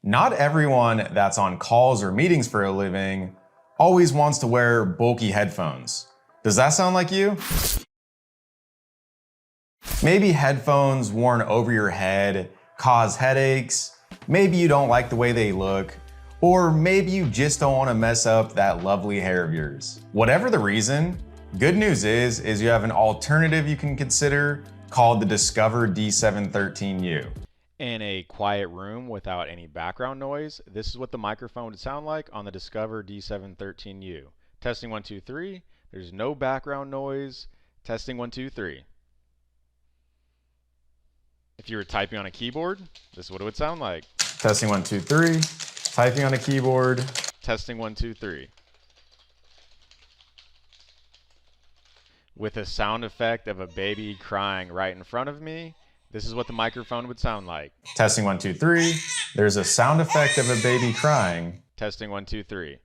Not everyone that's on calls or meetings for a living always wants to wear bulky headphones. Does that sound like you? Maybe headphones worn over your head cause headaches, maybe you don't like the way they look, or maybe you just don't want to mess up that lovely hair of yours. Whatever the reason, good news is you have an alternative you can consider called the Discover D713U. In a quiet room without any background noise, this is what the microphone would sound like on the Discover D713U. Testing 1, 2, 3. There's no background noise. Testing 1, 2, 3. If you were typing on a keyboard, this is what it would sound like. Testing 1, 2, 3. Typing on a keyboard. Testing 1, 2, 3. With a sound effect of a baby crying right in front of me, this is what the microphone would sound like. Testing 1, 2, 3. There's a sound effect of a baby crying. Testing 1, 2, 3.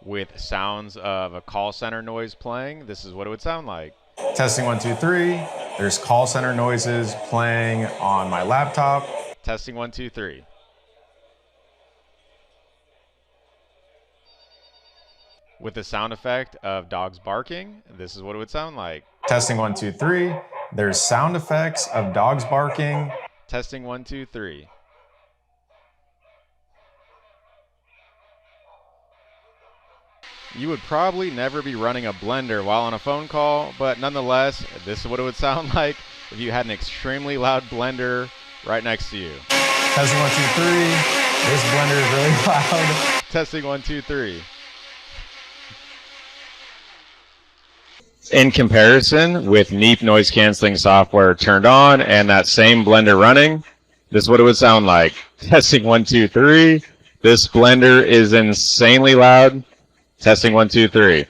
With sounds of a call center noise playing, this is what it would sound like. Testing 1, 2, 3. There's call center noises playing on my laptop. Testing 1, 2, 3. With the sound effect of dogs barking, this is what it would sound like. Testing 1, 2, 3. There's sound effects of dogs barking. Testing 1, 2, 3. You would probably never be running a blender while on a phone call, but nonetheless, this is what it would sound like if you had an extremely loud blender right next to you. Testing 1, 2, 3. This blender is really loud. Testing 1, 2, 3. In comparison, with Neep noise canceling software turned on and that same blender running, this is what it would sound like. Testing 1, 2, 3. This blender is insanely loud. Testing 1, 2, 3.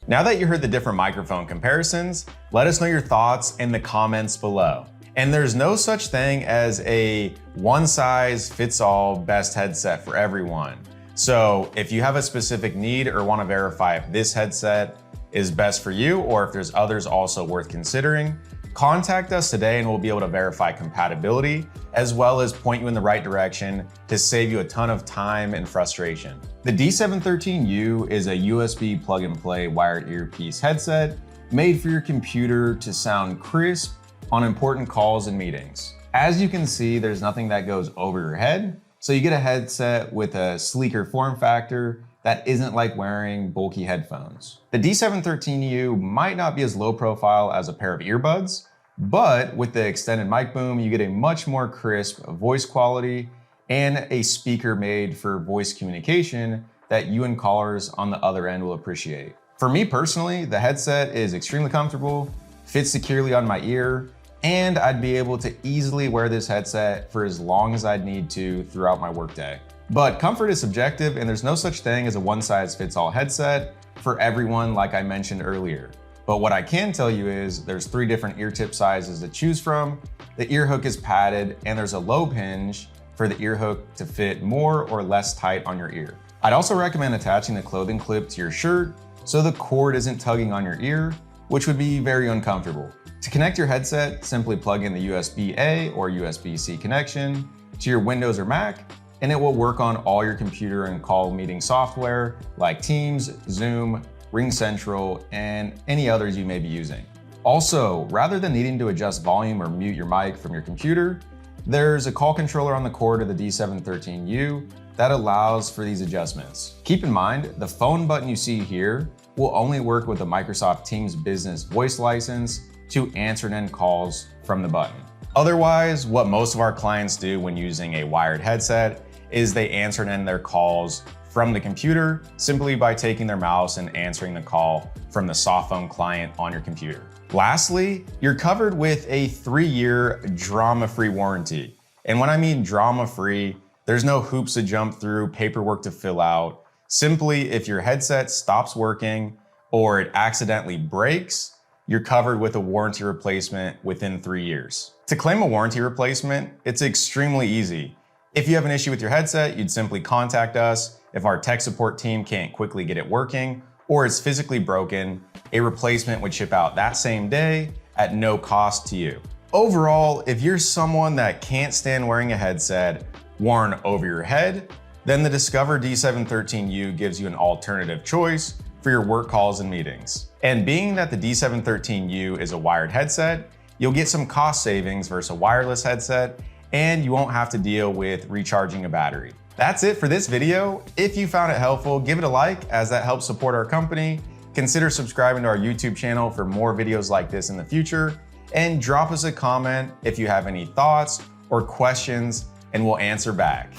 Now that you heard the different microphone comparisons, let us know your thoughts in the comments below. And there's no such thing as a one-size-fits-all best headset for everyone. So if you have a specific need or want to verify if this headset is best for you or if there's others also worth considering, contact us today and we'll be able to verify compatibility as well as point you in the right direction to save you a ton of time and frustration. The D713U is a USB plug-and-play wired earpiece headset made for your computer to sound crisp on important calls and meetings. As you can see, there's nothing that goes over your head, so you get a headset with a sleeker form factor that isn't like wearing bulky headphones. The D713U might not be as low profile as a pair of earbuds, but with the extended mic boom, you get a much more crisp voice quality and a speaker made for voice communication that you and callers on the other end will appreciate. For me personally, the headset is extremely comfortable, fits securely on my ear, and I'd be able to easily wear this headset for as long as I'd need to throughout my workday. But comfort is subjective and there's no such thing as a one-size-fits-all headset for everyone like I mentioned earlier. But what I can tell you is there's 3 different ear tip sizes to choose from, the ear hook is padded, and there's a lobe hinge for the ear hook to fit more or less tight on your ear. I'd also recommend attaching the clothing clip to your shirt so the cord isn't tugging on your ear, which would be very uncomfortable. To connect your headset, simply plug in the USB-A or USB-C connection to your Windows or Mac, and it will work on all your computer and call meeting software like Teams, Zoom, RingCentral, and any others you may be using. Also, rather than needing to adjust volume or mute your mic from your computer, there's a call controller on the cord of the D713U that allows for these adjustments. Keep in mind, the phone button you see here will only work with the Microsoft Teams Business Voice license to answer and end calls from the button. Otherwise, what most of our clients do when using a wired headset is they answer and end their calls from the computer simply by taking their mouse and answering the call from the softphone client on your computer. Lastly, you're covered with a 3-year drama-free warranty. And when I mean drama-free, there's no hoops to jump through, paperwork to fill out. Simply, if your headset stops working or it accidentally breaks, you're covered with a warranty replacement within 3 years. To claim a warranty replacement, it's extremely easy. If you have an issue with your headset, you'd simply contact us. If our tech support team can't quickly get it working or it's physically broken, A replacement would ship out that same day at no cost to you. Overall, if you're someone that can't stand wearing a headset worn over your head, then the Discover D713U gives you an alternative choice for your work calls and meetings. And being that the D713U is a wired headset, you'll get some cost savings versus a wireless headset, and you won't have to deal with recharging a battery. That's it for this video. If you found it helpful, give it a like as that helps support our company. Consider subscribing to our YouTube channel for more videos like this in the future, and drop us a comment if you have any thoughts or questions, and we'll answer back.